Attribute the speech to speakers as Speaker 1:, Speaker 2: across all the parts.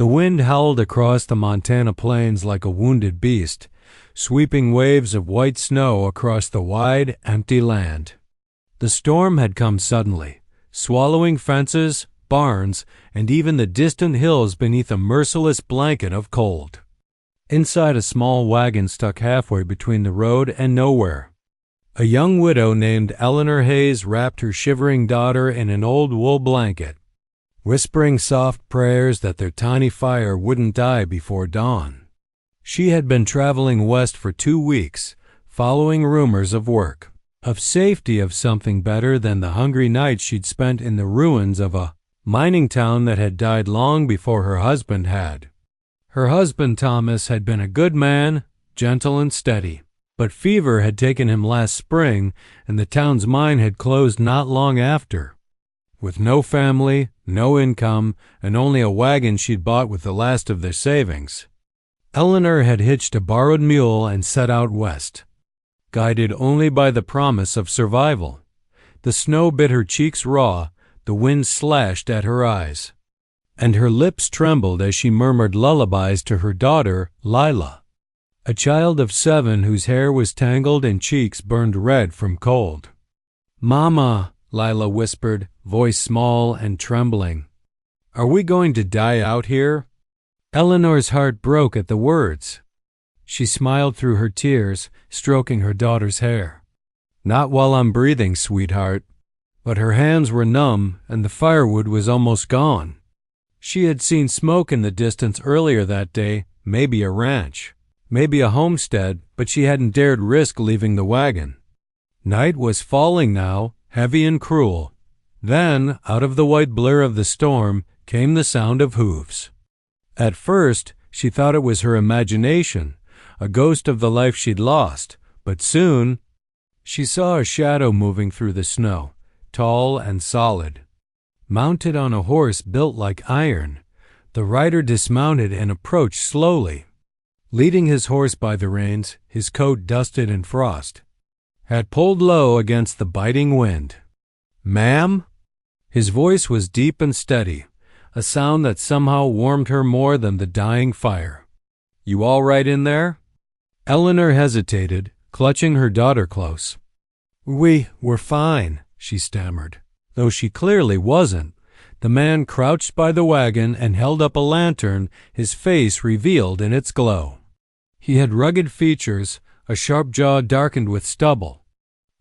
Speaker 1: The wind howled across the Montana plains like a wounded beast, sweeping waves of white snow across the wide, empty land. The storm had come suddenly, swallowing fences, barns, and even the distant hills beneath a merciless blanket of cold. Inside a small wagon stuck halfway between the road and nowhere, a young widow named Eleanor Hayes wrapped her shivering daughter in an old wool blanket, whispering soft prayers that their tiny fire wouldn't die before dawn. She had been traveling west for 2 weeks, following rumors of work, of safety, of something better than the hungry nights she'd spent in the ruins of a mining town that had died long before her husband had. Her husband, Thomas, had been a good man, gentle and steady, but fever had taken him last spring, and the town's mine had closed not long after. With no family, no income, and only a wagon she'd bought with the last of their savings, Eleanor had hitched a borrowed mule and set out west, guided only by the promise of survival. The snow bit her cheeks raw, the wind slashed at her eyes, and her lips trembled as she murmured lullabies to her daughter, Lila, a child of 7 whose hair was tangled and cheeks burned red from cold. "Mama," Lila whispered, voice small and trembling, "are we going to die out here?" Eleanor's heart broke at the words. She smiled through her tears, stroking her daughter's hair. "Not while I'm breathing, sweetheart." But her hands were numb, and the firewood was almost gone. She had seen smoke in the distance earlier that day, maybe a ranch, maybe a homestead, but she hadn't dared risk leaving the wagon. Night was falling now, heavy and cruel. Then, out of the white blur of the storm, came the sound of hooves. At first, she thought it was her imagination, a ghost of the life she'd lost, but soon she saw a shadow moving through the snow, tall and solid. Mounted on a horse built like iron, the rider dismounted and approached slowly, leading his horse by the reins, his coat dusted in frost, had pulled low against the biting wind. "Ma'am?" His voice was deep and steady, a sound that somehow warmed her more than the dying fire. "You all right in there?" Eleanor hesitated, clutching her daughter close. We're fine," she stammered, though she clearly wasn't. The man crouched by the wagon and held up a lantern, his face revealed in its glow. He had rugged features, a sharp jaw darkened with stubble,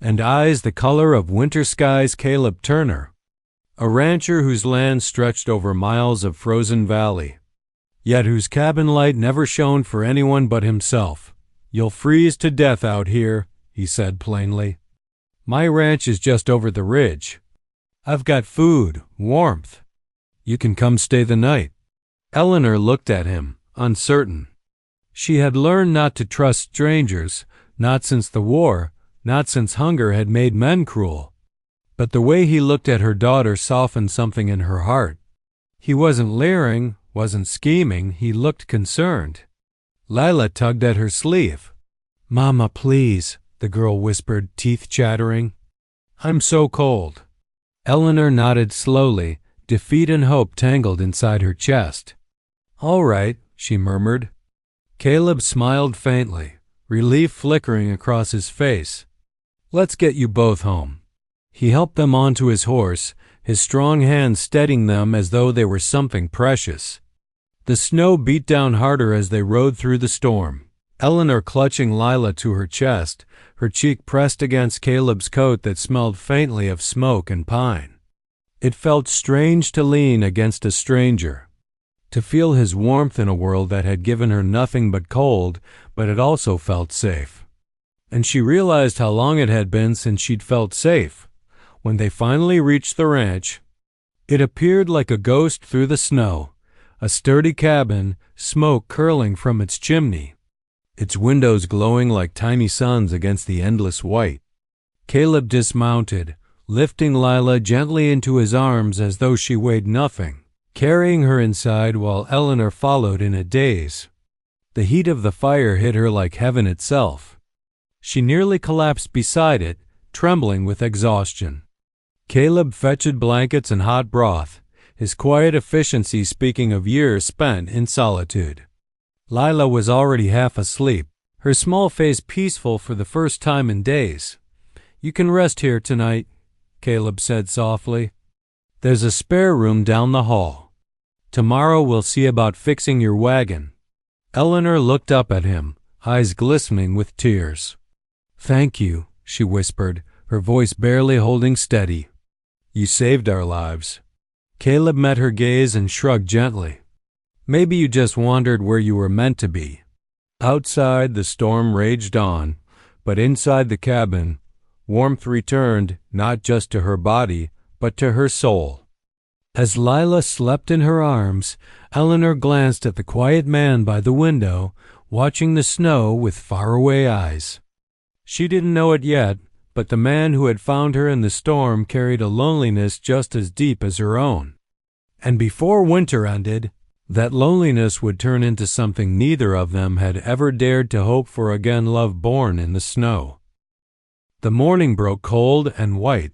Speaker 1: and eyes the color of winter skies. Caleb Turner, a rancher whose land stretched over miles of frozen valley, yet whose cabin light never shone for anyone but himself. "You'll freeze to death out here," he said plainly. "My ranch is just over the ridge. I've got food, warmth. You can come stay the night." Eleanor looked at him, uncertain. She had learned not to trust strangers, not since the war, not since hunger had made men cruel. But the way he looked at her daughter softened something in her heart. He wasn't leering, wasn't scheming, he looked concerned. Lila tugged at her sleeve. "Mama, please," the girl whispered, teeth chattering. "I'm so cold." Eleanor nodded slowly, defeat and hope tangled inside her chest. "All right," she murmured. Caleb smiled faintly, relief flickering across his face. "Let's get you both home." He helped them onto his horse, his strong hand steadying them as though they were something precious. The snow beat down harder as they rode through the storm, Eleanor clutching Lila to her chest, her cheek pressed against Caleb's coat that smelled faintly of smoke and pine. It felt strange to lean against a stranger, to feel his warmth in a world that had given her nothing but cold, but it also felt safe. And she realized how long it had been since she'd felt safe. When they finally reached the ranch, it appeared like a ghost through the snow, a sturdy cabin, smoke curling from its chimney, its windows glowing like tiny suns against the endless white. Caleb dismounted, lifting Lila gently into his arms as though she weighed nothing, carrying her inside while Eleanor followed in a daze. The heat of the fire hit her like heaven itself. She nearly collapsed beside it, trembling with exhaustion. Caleb fetched blankets and hot broth, his quiet efficiency speaking of years spent in solitude. Lila was already half asleep, her small face peaceful for the first time in days. "You can rest here tonight," Caleb said softly. "There's a spare room down the hall. Tomorrow we'll see about fixing your wagon." Eleanor looked up at him, eyes glistening with tears. "Thank you," she whispered, her voice barely holding steady. "You saved our lives." Caleb met her gaze and shrugged gently. "Maybe you just wandered where you were meant to be." Outside, the storm raged on, but inside the cabin, warmth returned not just to her body, but to her soul. As Lila slept in her arms, Eleanor glanced at the quiet man by the window, watching the snow with faraway eyes. She didn't know it yet, but the man who had found her in the storm carried a loneliness just as deep as her own. And before winter ended, that loneliness would turn into something neither of them had ever dared to hope for again, love born in the snow. The morning broke cold and white,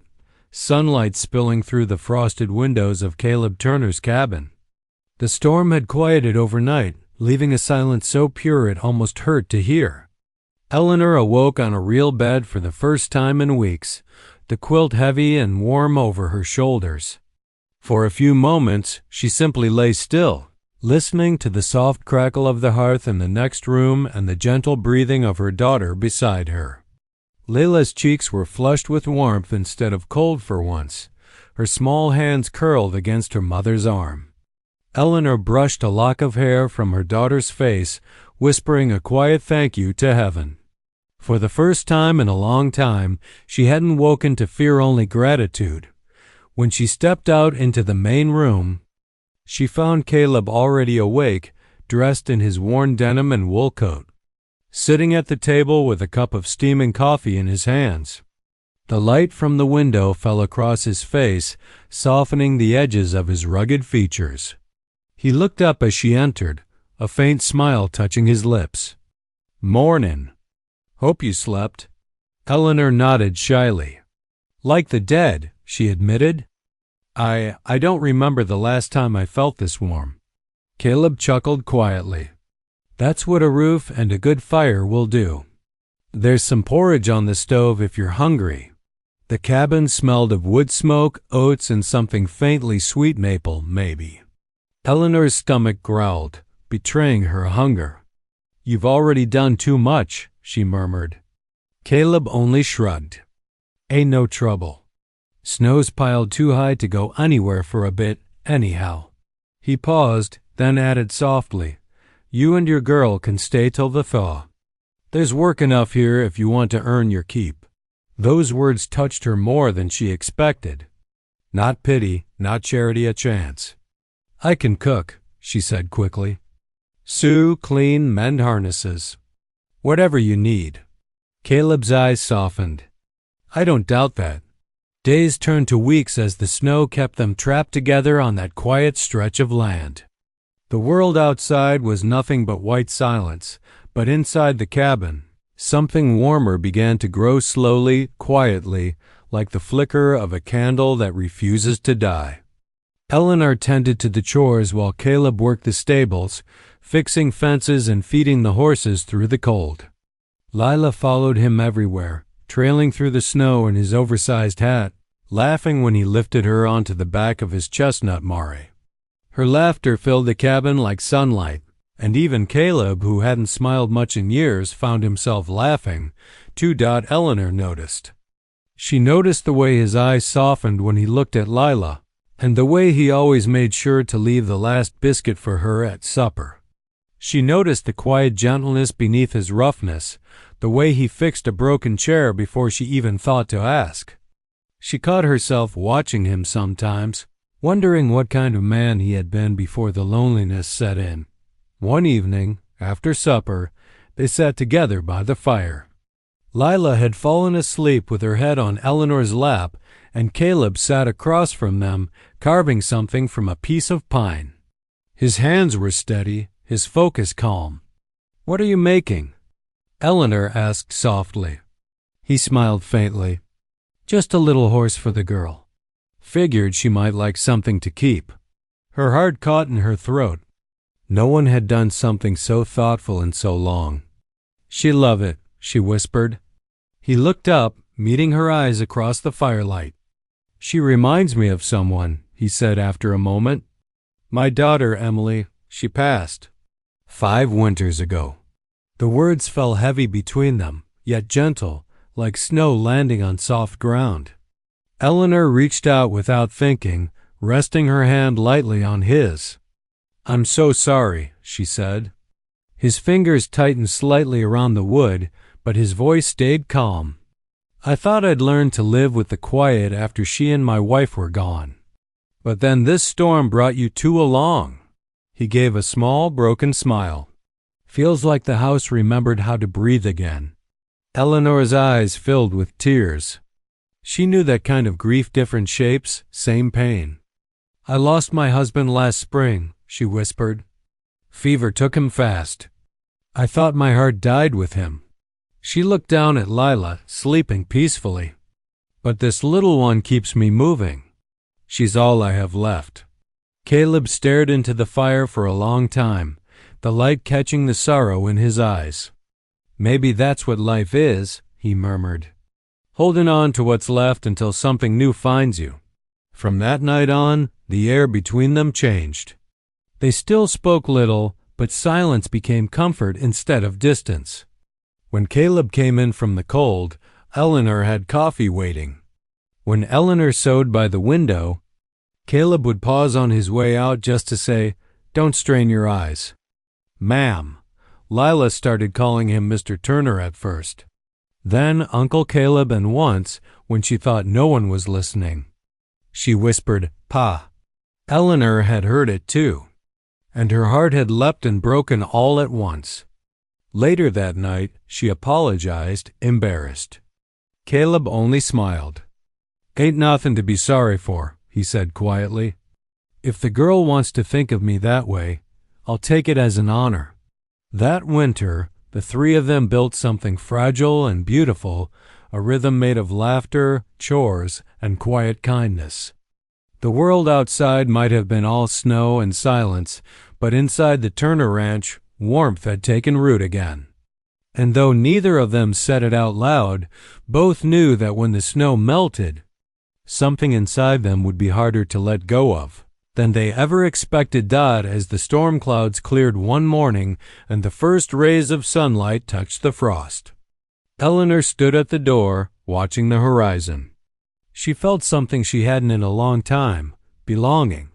Speaker 1: sunlight spilling through the frosted windows of Caleb Turner's cabin. The storm had quieted overnight, leaving a silence so pure it almost hurt to hear. Eleanor awoke on a real bed for the first time in weeks, the quilt heavy and warm over her shoulders. For a few moments, she simply lay still, listening to the soft crackle of the hearth in the next room and the gentle breathing of her daughter beside her. Layla's cheeks were flushed with warmth instead of cold for once, her small hands curled against her mother's arm. Eleanor brushed a lock of hair from her daughter's face, whispering a quiet thank you to heaven. For the first time in a long time, she hadn't woken to fear only gratitude. When she stepped out into the main room, she found Caleb already awake, dressed in his worn denim and wool coat, sitting at the table with a cup of steaming coffee in his hands. The light from the window fell across his face, softening the edges of his rugged features. He looked up as she entered, a faint smile touching his lips. "Mornin'. Hope you slept." Eleanor nodded shyly. "Like the dead," she admitted. I don't remember the last time I felt this warm." Caleb chuckled quietly. "That's what a roof and a good fire will do. There's some porridge on the stove if you're hungry." The cabin smelled of wood smoke, oats, and something faintly sweet, maple, maybe. Eleanor's stomach growled, betraying her hunger. "You've already done too much," she murmured. Caleb only shrugged. "Ain't no trouble. Snow's piled too high to go anywhere for a bit, anyhow." He paused, then added softly, "You and your girl can stay till the thaw. There's work enough here if you want to earn your keep." Those words touched her more than she expected. Not pity, not charity a chance. "I can cook," she said quickly. "Sew, clean, mend harnesses. Whatever you need." Caleb's eyes softened. "I don't doubt that." Days turned to weeks as the snow kept them trapped together on that quiet stretch of land. The world outside was nothing but white silence, but inside the cabin, something warmer began to grow slowly, quietly, like the flicker of a candle that refuses to die. Eleanor tended to the chores while Caleb worked the stables, fixing fences and feeding the horses through the cold. Lila followed him everywhere, trailing through the snow in his oversized hat, laughing when he lifted her onto the back of his chestnut mare. Her laughter filled the cabin like sunlight, and even Caleb, who hadn't smiled much in years, found himself laughing. Eleanor noticed. She noticed the way his eyes softened when he looked at Lila, and the way he always made sure to leave the last biscuit for her at supper. She noticed the quiet gentleness beneath his roughness, the way he fixed a broken chair before she even thought to ask. She caught herself watching him sometimes, wondering what kind of man he had been before the loneliness set in. One evening, after supper, they sat together by the fire. Lila had fallen asleep with her head on Eleanor's lap, and Caleb sat across from them, carving something from a piece of pine. His hands were steady, his focus calm. "What are you making?" Eleanor asked softly. He smiled faintly. "Just a little horse for the girl. Figured she might like something to keep." Her heart caught in her throat. No one had done something so thoughtful in so long. "She love it," she whispered. He looked up, meeting her eyes across the firelight. "She reminds me of someone," he said after a moment. "My daughter, Emily. She passed 5 winters ago." The words fell heavy between them, yet gentle, like snow landing on soft ground. Eleanor reached out without thinking, resting her hand lightly on his. "I'm so sorry," she said. His fingers tightened slightly around the wood, but his voice stayed calm. "I thought I'd learn to live with the quiet after she and my wife were gone. But then this storm brought you two along." He gave a small, broken smile. "Feels like the house remembered how to breathe again." Eleanor's eyes filled with tears. She knew that kind of grief, different shapes, same pain. "I lost my husband last spring," she whispered. "Fever took him fast. I thought my heart died with him." She looked down at Lila, sleeping peacefully. "But this little one keeps me moving. She's all I have left." Caleb stared into the fire for a long time, the light catching the sorrow in his eyes. "Maybe that's what life is," he murmured. "Holding on to what's left until something new finds you." From that night on, the air between them changed. They still spoke little, but silence became comfort instead of distance. When Caleb came in from the cold, Eleanor had coffee waiting. When Eleanor sewed by the window, Caleb would pause on his way out just to say, "Don't strain your eyes." "Ma'am." Lila started calling him Mr. Turner at first. Then Uncle Caleb, and once, when she thought no one was listening, she whispered, "Pa." Eleanor had heard it too, and her heart had leapt and broken all at once. Later that night, she apologized, embarrassed. Caleb only smiled. "Ain't nothing to be sorry for," he said quietly. "If the girl wants to think of me that way, I'll take it as an honor." That winter, the three of them built something fragile and beautiful, a rhythm made of laughter, chores, and quiet kindness. The world outside might have been all snow and silence, but inside the Turner Ranch, warmth had taken root again. And though neither of them said it out loud, both knew that when the snow melted, something inside them would be harder to let go of than they ever expected. As the storm clouds cleared one morning and the first rays of sunlight touched the frost, Eleanor stood at the door, watching the horizon. She felt something she hadn't in a long time, belonging.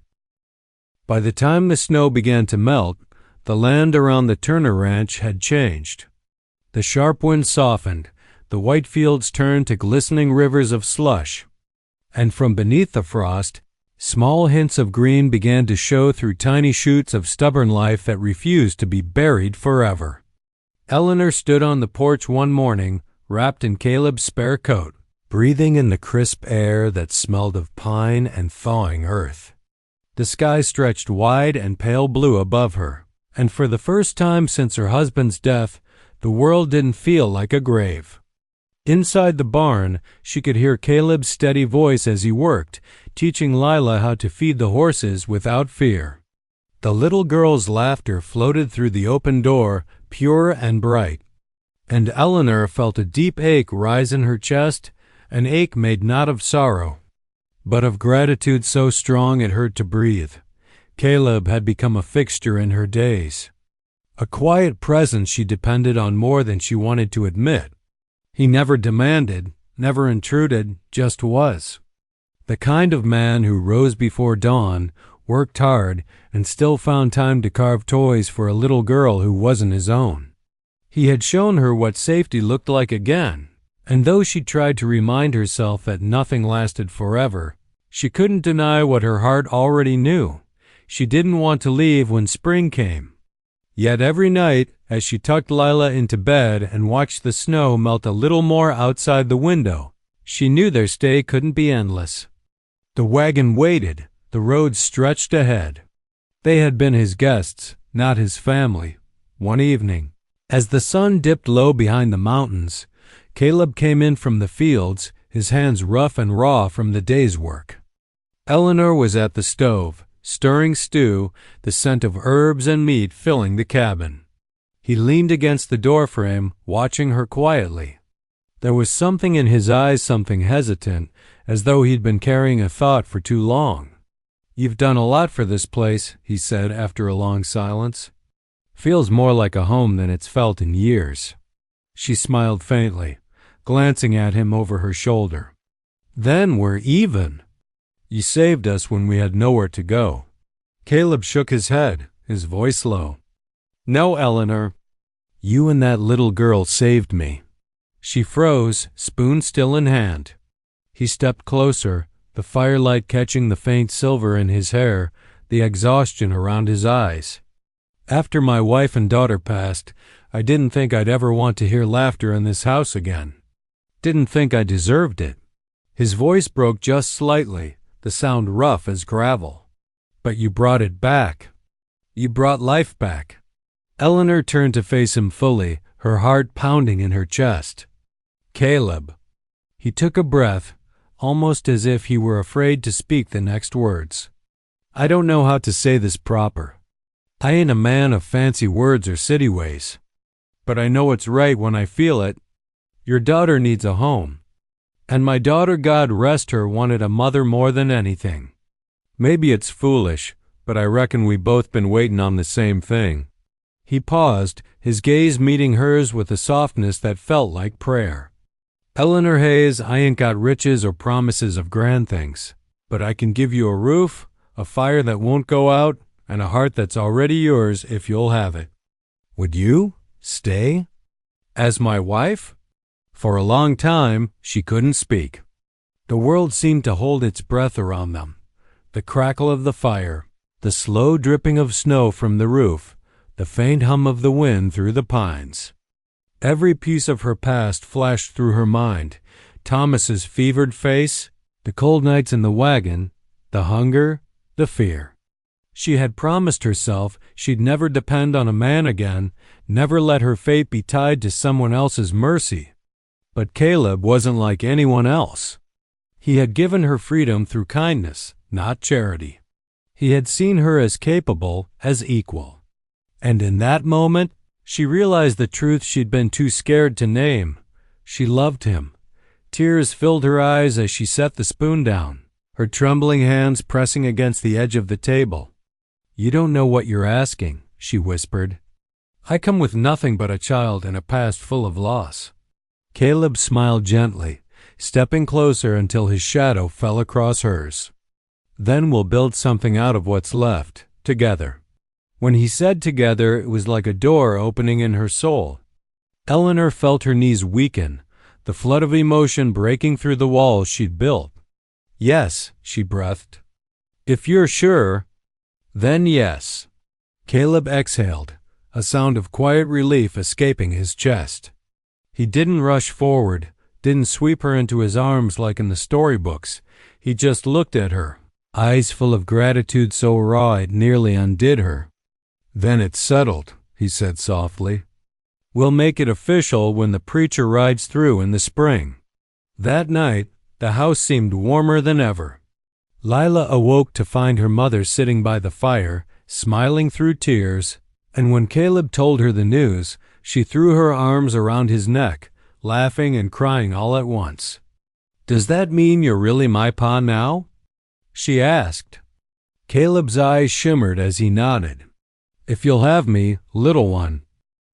Speaker 1: By the time the snow began to melt, the land around the Turner Ranch had changed. The sharp wind softened, the white fields turned to glistening rivers of slush, and from beneath the frost, small hints of green began to show through tiny shoots of stubborn life that refused to be buried forever. Eleanor stood on the porch one morning, wrapped in Caleb's spare coat, breathing in the crisp air that smelled of pine and thawing earth. The sky stretched wide and pale blue above her, and for the first time since her husband's death, the world didn't feel like a grave. Inside the barn, she could hear Caleb's steady voice as he worked, teaching Lila how to feed the horses without fear. The little girl's laughter floated through the open door, pure and bright, and Eleanor felt a deep ache rise in her chest, an ache made not of sorrow, but of gratitude so strong it hurt to breathe. Caleb had become a fixture in her days, a quiet presence she depended on more than she wanted to admit. He never demanded, never intruded, just was. The kind of man who rose before dawn, worked hard, and still found time to carve toys for a little girl who wasn't his own. He had shown her what safety looked like again, and though she tried to remind herself that nothing lasted forever, she couldn't deny what her heart already knew. She didn't want to leave when spring came. Yet every night, as she tucked Lila into bed and watched the snow melt a little more outside the window, she knew their stay couldn't be endless. The wagon waited, the road stretched ahead. They had been his guests, not his family. One evening, as the sun dipped low behind the mountains, Caleb came in from the fields, his hands rough and raw from the day's work. Eleanor was at the stove, stirring stew, the scent of herbs and meat filling the cabin. He leaned against the doorframe, watching her quietly. There was something in his eyes, something hesitant, as though he'd been carrying a thought for too long. "You've done a lot for this place," he said after a long silence. "Feels more like a home than it's felt in years." She smiled faintly, glancing at him over her shoulder. "Then we're even. You saved us when we had nowhere to go." Caleb shook his head, his voice low. "No, Eleanor. You and that little girl saved me." She froze, spoon still in hand. He stepped closer, the firelight catching the faint silver in his hair, the exhaustion around his eyes. "After my wife and daughter passed, I didn't think I'd ever want to hear laughter in this house again. Didn't think I deserved it." His voice broke just slightly, the sound rough as gravel. "But you brought it back. You brought life back." Eleanor turned to face him fully, her heart pounding in her chest. "Caleb." He took a breath, almost as if he were afraid to speak the next words. "I don't know how to say this proper. I ain't a man of fancy words or city ways. But I know it's right when I feel it. Your daughter needs a home. And my daughter, God rest her, wanted a mother more than anything. Maybe it's foolish, but I reckon we both been waiting on the same thing." He paused, his gaze meeting hers with a softness that felt like prayer. "Eleanor Hayes, I ain't got riches or promises of grand things, but I can give you a roof, a fire that won't go out, and a heart that's already yours if you'll have it. Would you stay as my wife?" For a long time, she couldn't speak. The world seemed to hold its breath around them. The crackle of the fire, the slow dripping of snow from the roof, the faint hum of the wind through the pines. Every piece of her past flashed through her mind. Thomas's fevered face, the cold nights in the wagon, the hunger, the fear. She had promised herself she'd never depend on a man again, never let her fate be tied to someone else's mercy. But Caleb wasn't like anyone else. He had given her freedom through kindness, not charity. He had seen her as capable, as equal. And in that moment, she realized the truth she'd been too scared to name. She loved him. Tears filled her eyes as she set the spoon down, her trembling hands pressing against the edge of the table. "You don't know what you're asking," she whispered. "I come with nothing but a child and a past full of loss." Caleb smiled gently, stepping closer until his shadow fell across hers. "Then we'll build something out of what's left, together." When he said together, it was like a door opening in her soul. Eleanor felt her knees weaken, the flood of emotion breaking through the walls she'd built. "Yes," she breathed. "If you're sure, then yes." Caleb exhaled, a sound of quiet relief escaping his chest. He didn't rush forward, didn't sweep her into his arms like in the storybooks. He just looked at her, eyes full of gratitude so raw it nearly undid her. "Then it's settled," he said softly. "We'll make it official when the preacher rides through in the spring." That night, the house seemed warmer than ever. Lila awoke to find her mother sitting by the fire, smiling through tears, and when Caleb told her the news, she threw her arms around his neck, laughing and crying all at once. "Does that mean you're really my pa now?" she asked. Caleb's eyes shimmered as he nodded. "If you'll have me, little one."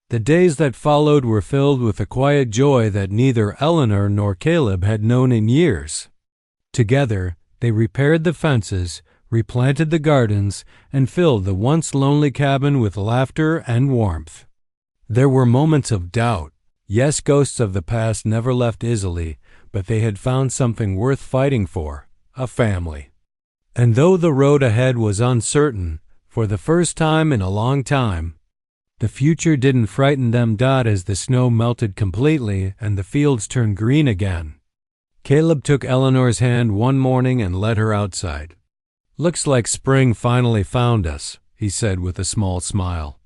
Speaker 1: The days that followed were filled with a quiet joy that neither Eleanor nor Caleb had known in years. Together, they repaired the fences, replanted the gardens, and filled the once lonely cabin with laughter and warmth. There were moments of doubt. Yes, ghosts of the past never left easily, but they had found something worth fighting for, a family. And though the road ahead was uncertain, for the first time in a long time, the future didn't frighten them. As the snow melted completely and the fields turned green again, Caleb took Eleanor's hand one morning and led her outside. "Looks like spring finally found us," he said with a small smile.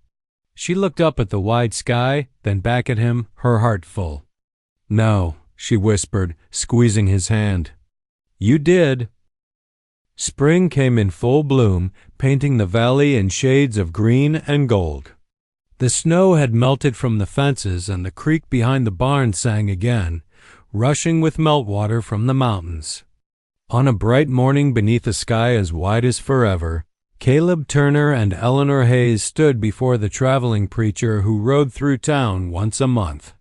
Speaker 1: She looked up at the wide sky, then back at him, her heart full. "No," she whispered, squeezing his hand. "You did." Spring came in full bloom, painting the valley in shades of green and gold. The snow had melted from the fences, and the creek behind the barn sang again, rushing with meltwater from the mountains. On a bright morning beneath a sky as wide as forever, Caleb Turner and Eleanor Hayes stood before the traveling preacher who rode through town once a month.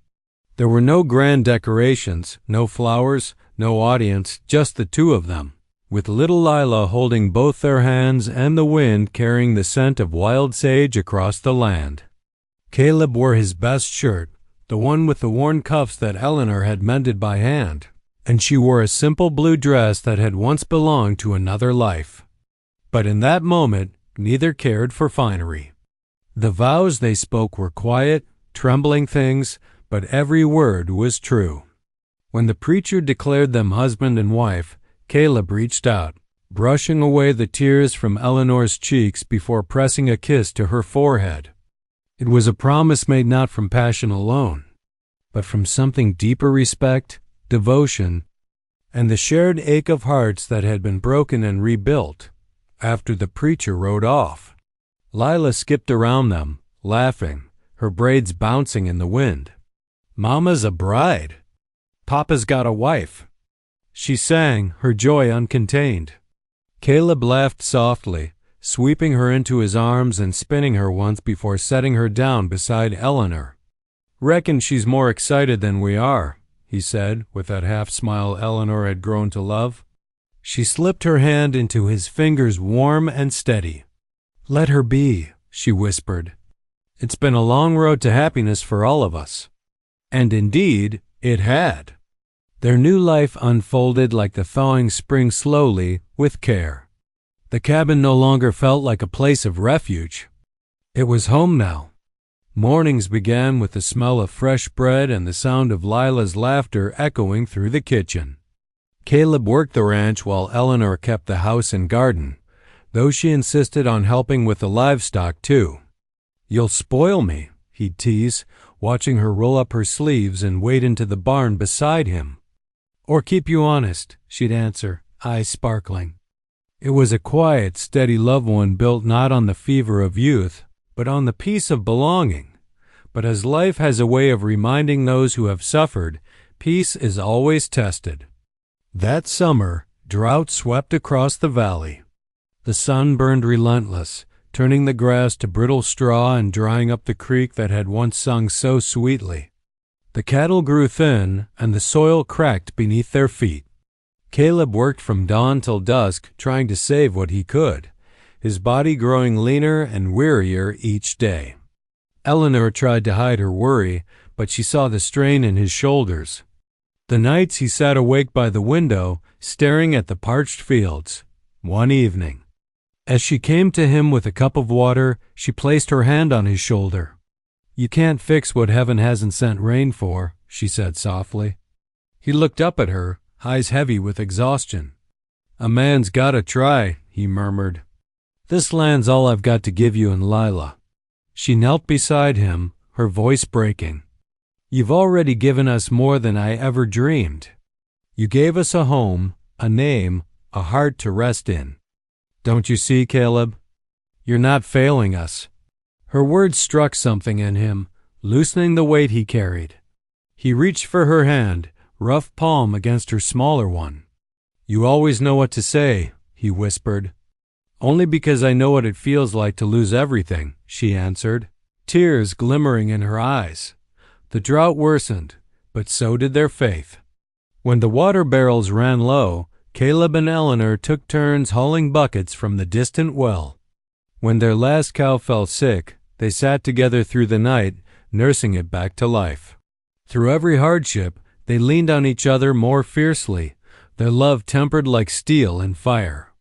Speaker 1: There were no grand decorations, no flowers, no audience, just the two of them, with little Lila holding both their hands and the wind carrying the scent of wild sage across the land. Caleb wore his best shirt, the one with the worn cuffs that Eleanor had mended by hand, and she wore a simple blue dress that had once belonged to another life. But in that moment, neither cared for finery. The vows they spoke were quiet, trembling things, but every word was true. When the preacher declared them husband and wife, Caleb reached out, brushing away the tears from Eleanor's cheeks before pressing a kiss to her forehead. It was a promise made not from passion alone, but from something deeper: respect, devotion, and the shared ache of hearts that had been broken and rebuilt after the preacher rode off. Lila skipped around them, laughing, her braids bouncing in the wind. "Mama's a bride. Papa's got a wife," she sang, her joy uncontained. Caleb laughed softly, sweeping her into his arms and spinning her once before setting her down beside Eleanor. "Reckon she's more excited than we are," he said, with that half-smile Eleanor had grown to love. She slipped her hand into his fingers, warm and steady. "Let her be," she whispered. "It's been a long road to happiness for all of us." And indeed, it had. Their new life unfolded like the thawing spring, slowly, with care. The cabin no longer felt like a place of refuge. It was home now. Mornings began with the smell of fresh bread and the sound of Lila's laughter echoing through the kitchen. Caleb worked the ranch while Eleanor kept the house and garden, though she insisted on helping with the livestock too. "You'll spoil me," he'd tease, watching her roll up her sleeves and wade into the barn beside him. "Or keep you honest," she'd answer, eyes sparkling. It was a quiet, steady loved one built not on the fever of youth, but on the peace of belonging. But as life has a way of reminding those who have suffered, peace is always tested. That summer, drought swept across the valley. The sun burned relentless, turning the grass to brittle straw and drying up the creek that had once sung so sweetly. The cattle grew thin, and the soil cracked beneath their feet. Caleb worked from dawn till dusk, trying to save what he could, his body growing leaner and wearier each day. Eleanor tried to hide her worry, but she saw the strain in his shoulders. The nights he sat awake by the window, staring at the parched fields. One evening, as she came to him with a cup of water, she placed her hand on his shoulder. "You can't fix what heaven hasn't sent rain for," she said softly. He looked up at her, eyes heavy with exhaustion. "A man's gotta try," he murmured. "This land's all I've got to give you and Lila." She knelt beside him, her voice breaking. "You've already given us more than I ever dreamed. You gave us a home, a name, a heart to rest in. Don't you see, Caleb? You're not failing us." Her words struck something in him, loosening the weight he carried. He reached for her hand, rough palm against her smaller one. "You always know what to say," he whispered. "Only because I know what it feels like to lose everything," she answered, tears glimmering in her eyes. The drought worsened, but so did their faith. When the water barrels ran low, Caleb and Eleanor took turns hauling buckets from the distant well. When their last cow fell sick, they sat together through the night, nursing it back to life. Through every hardship, they leaned on each other more fiercely, their love tempered like steel and fire.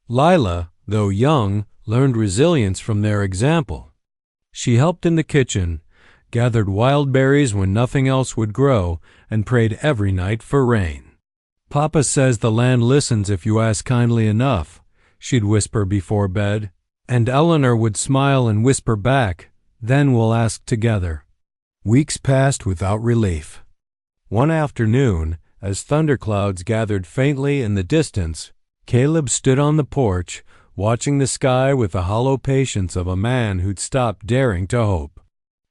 Speaker 1: Lila, though young, learned resilience from their example. She helped in the kitchen, gathered wild berries when nothing else would grow, and prayed every night for rain. "Papa says the land listens if you ask kindly enough," she'd whisper before bed, and Eleanor would smile and whisper back, "Then we'll ask together." Weeks passed without relief. One afternoon, as thunderclouds gathered faintly in the distance, Caleb stood on the porch, watching the sky with the hollow patience of a man who'd stopped daring to hope.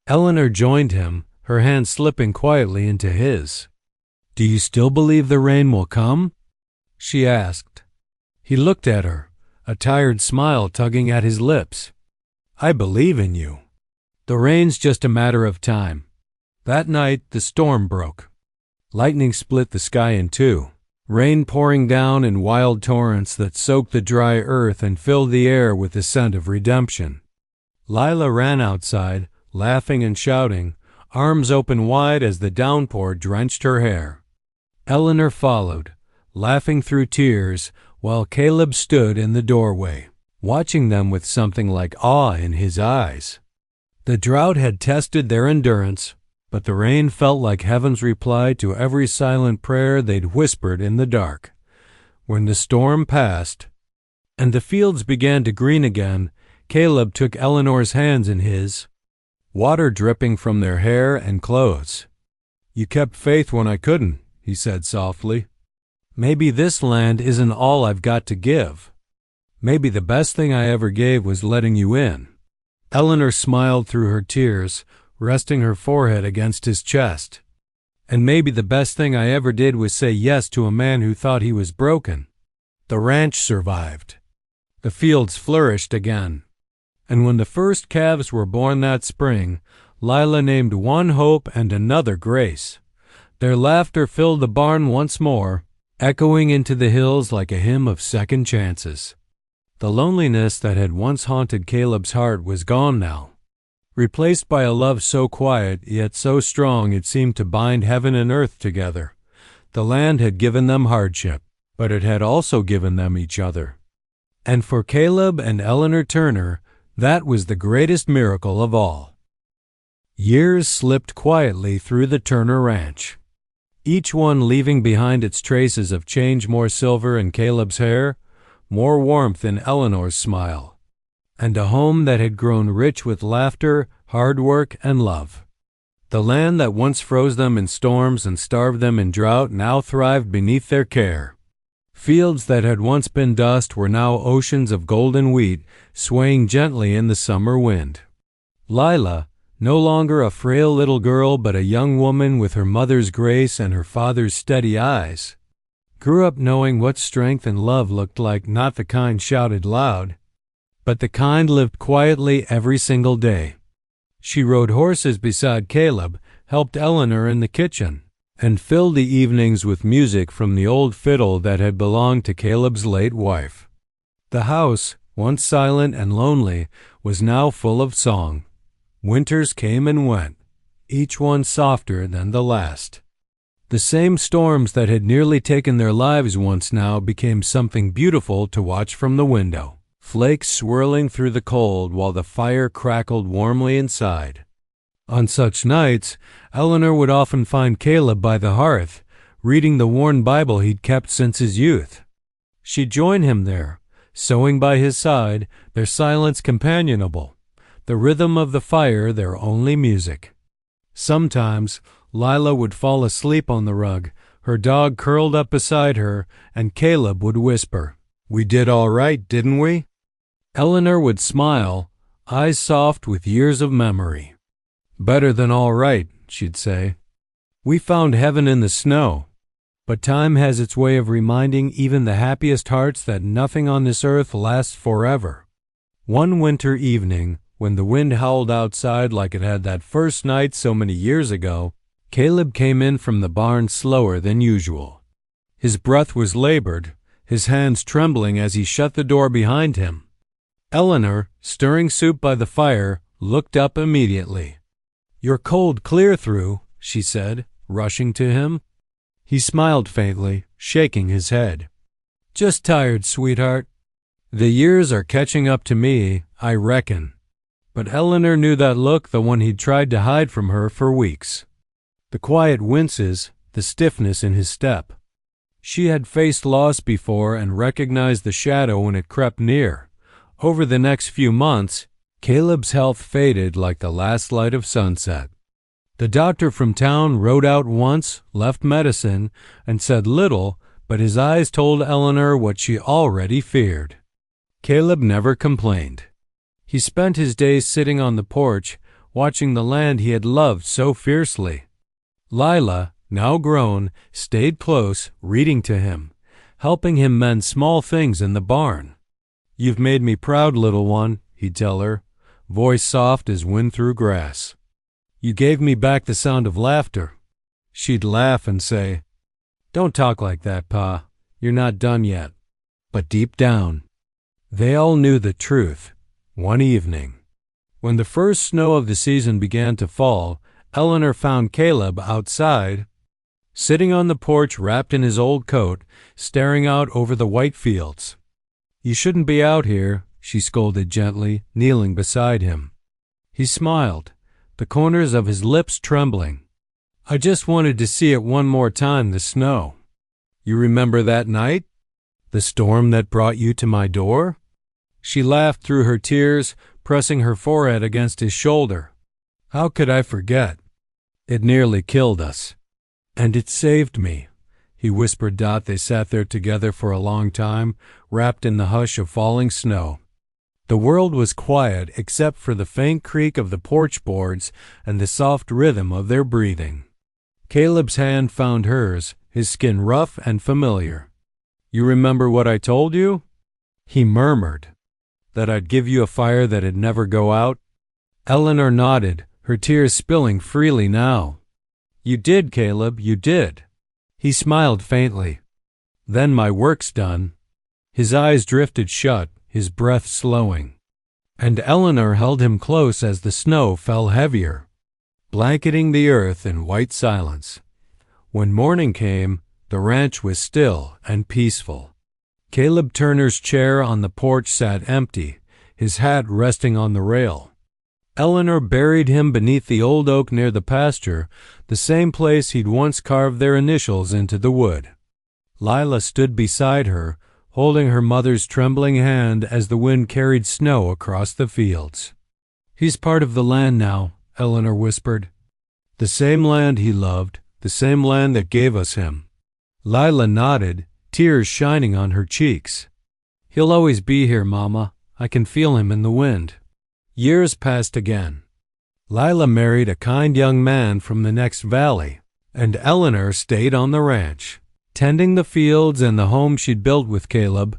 Speaker 1: Eleanor joined him, her hand slipping quietly into his. "Do you still believe the rain will come?" she asked. He looked at her, a tired smile tugging at his lips. "I believe in you. The rain's just a matter of time." That night the storm broke. Lightning split the sky in two, rain pouring down in wild torrents that soaked the dry earth and filled the air with the scent of redemption. Lila ran outside, laughing and shouting, arms open wide as the downpour drenched her hair. Eleanor followed, laughing through tears, while Caleb stood in the doorway, watching them with something like awe in his eyes. The drought had tested their endurance, but the rain felt like heaven's reply to every silent prayer they'd whispered in the dark. When the storm passed, and the fields began to green again, Caleb took Eleanor's hands in his, water dripping from their hair and clothes. "You kept faith when I couldn't," he said softly. "Maybe this land isn't all I've got to give. Maybe the best thing I ever gave was letting you in." Eleanor smiled through her tears, resting her forehead against his chest. "And maybe the best thing I ever did was say yes to a man who thought he was broken." The ranch survived. The fields flourished again. And when the first calves were born that spring, Lila named one Hope and another Grace. Their laughter filled the barn once more, echoing into the hills like a hymn of second chances. The loneliness that had once haunted Caleb's heart was gone now, replaced by a love so quiet yet so strong it seemed to bind heaven and earth together. The land had given them hardship, but it had also given them each other. And for Caleb and Eleanor Turner, that was the greatest miracle of all. Years slipped quietly through the Turner Ranch, each one leaving behind its traces of change, more silver in Caleb's hair, more warmth in Eleanor's smile, and a home that had grown rich with laughter, hard work, and love. The land that once froze them in storms and starved them in drought now thrived beneath their care. Fields that had once been dust were now oceans of golden wheat, swaying gently in the summer wind. Lila, no longer a frail little girl but a young woman with her mother's grace and her father's steady eyes, grew up knowing what strength and love looked like, not the kind shouted loud, but the kind lived quietly every single day. She rode horses beside Caleb, helped Eleanor in the kitchen, and filled the evenings with music from the old fiddle that had belonged to Caleb's late wife. The house, once silent and lonely, was now full of song. Winters came and went, each one softer than the last. The same storms that had nearly taken their lives once now became something beautiful to watch from the window, flakes swirling through the cold while the fire crackled warmly inside. On such nights, Eleanor would often find Caleb by the hearth, reading the worn Bible he'd kept since his youth. She'd join him there, sewing by his side, their silence companionable, the rhythm of the fire their only music. Sometimes Lila would fall asleep on the rug, her dog curled up beside her, and Caleb would whisper, "We did all right, didn't we?" Eleanor would smile, eyes soft with years of memory. "Better than all right," she'd say. "We found heaven in the snow." But time has its way of reminding even the happiest hearts that nothing on this earth lasts forever. One winter evening, when the wind howled outside like it had that first night so many years ago, Caleb came in from the barn slower than usual. His breath was labored, his hands trembling as he shut the door behind him. Eleanor, stirring soup by the fire, looked up immediately. "You're cold clear through," she said, rushing to him. He smiled faintly, shaking his head. "Just tired, sweetheart. The years are catching up to me, I reckon." But Eleanor knew that look, the one he'd tried to hide from her for weeks. The quiet winces, the stiffness in his step. She had faced loss before and recognized the shadow when it crept near. Over the next few months, Caleb's health faded like the last light of sunset. The doctor from town rode out once, left medicine, and said little, but his eyes told Eleanor what she already feared. Caleb never complained. He spent his days sitting on the porch, watching the land he had loved so fiercely. Lila, now grown, stayed close, reading to him, helping him mend small things in the barn. "You've made me proud, little one," he'd tell her, voice soft as wind through grass. "You gave me back the sound of laughter." She'd laugh and say, "Don't talk like that, Pa. You're not done yet." But deep down, they all knew the truth. One evening, when the first snow of the season began to fall, Eleanor found Caleb outside, sitting on the porch wrapped in his old coat, staring out over the white fields. "You shouldn't be out here," she scolded gently, kneeling beside him. He smiled, the corners of his lips trembling. "I just wanted to see it one more time, the snow. You remember that night? The storm that brought you to my door?" She laughed through her tears, pressing her forehead against his shoulder. "How could I forget? It nearly killed us. And it saved me," he whispered. They sat there together for a long time, wrapped in the hush of falling snow. The world was quiet except for the faint creak of the porch boards and the soft rhythm of their breathing. Caleb's hand found hers, his skin rough and familiar. "You remember what I told you?" he murmured. "That I'd give you a fire that'd never go out?" Eleanor nodded, her tears spilling freely now. "You did, Caleb, you did." He smiled faintly. "Then my work's done." His eyes drifted shut, his breath slowing. And Eleanor held him close as the snow fell heavier, blanketing the earth in white silence. When morning came, the ranch was still and peaceful. Caleb Turner's chair on the porch sat empty, his hat resting on the rail. Eleanor buried him beneath the old oak near the pasture, the same place he'd once carved their initials into the wood. Lila stood beside her, holding her mother's trembling hand as the wind carried snow across the fields. "He's part of the land now," Eleanor whispered. "The same land he loved, the same land that gave us him." Lila nodded, tears shining on her cheeks. "He'll always be here, Mama. I can feel him in the wind." Years passed again. Lila married a kind young man from the next valley, and Eleanor stayed on the ranch, tending the fields and the home she'd built with Caleb.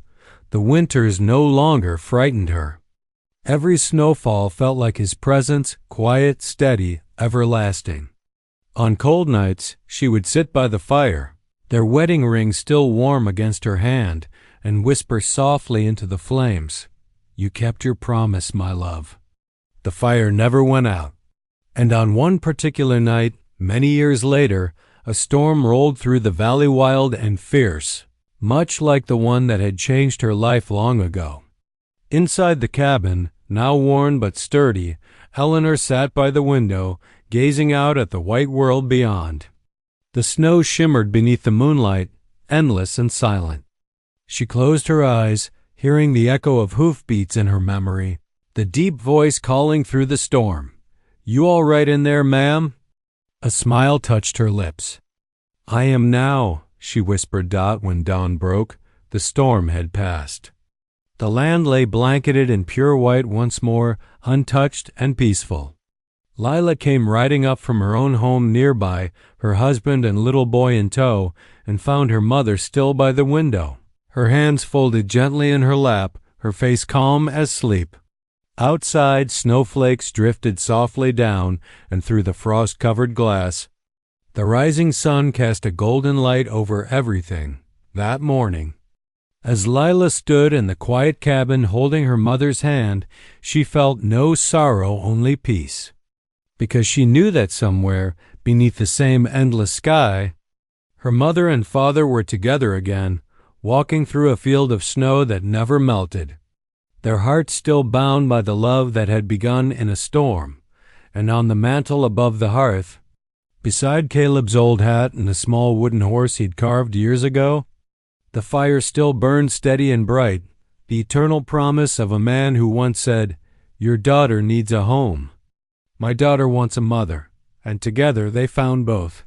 Speaker 1: The winters no longer frightened her. Every snowfall felt like his presence, quiet, steady, everlasting. On cold nights, she would sit by the fire, their wedding ring still warm against her hand, and whisper softly into the flames, "You kept your promise, my love." The fire never went out. And on one particular night, many years later, a storm rolled through the valley wild and fierce, much like the one that had changed her life long ago. Inside the cabin, now worn but sturdy, Eleanor sat by the window, gazing out at the white world beyond. The snow shimmered beneath the moonlight, endless and silent. She closed her eyes, hearing the echo of hoofbeats in her memory, the deep voice calling through the storm. "You all right in there, ma'am?" A smile touched her lips. "I am now," she whispered when dawn broke. The storm had passed. The land lay blanketed in pure white once more, untouched and peaceful. Lila came riding up from her own home nearby, her husband and little boy in tow, and found her mother still by the window, her hands folded gently in her lap, her face calm as sleep. Outside, snowflakes drifted softly down and through the frost-covered glass. The rising sun cast a golden light over everything that morning. As Lila stood in the quiet cabin holding her mother's hand, she felt no sorrow, only peace. Because she knew that somewhere, beneath the same endless sky, her mother and father were together again, walking through a field of snow that never melted, their hearts still bound by the love that had begun in a storm. And on the mantel above the hearth, beside Caleb's old hat and the small wooden horse he'd carved years ago, the fire still burned steady and bright, the eternal promise of a man who once said, "Your daughter needs a home. My daughter wants a mother," and together they found both.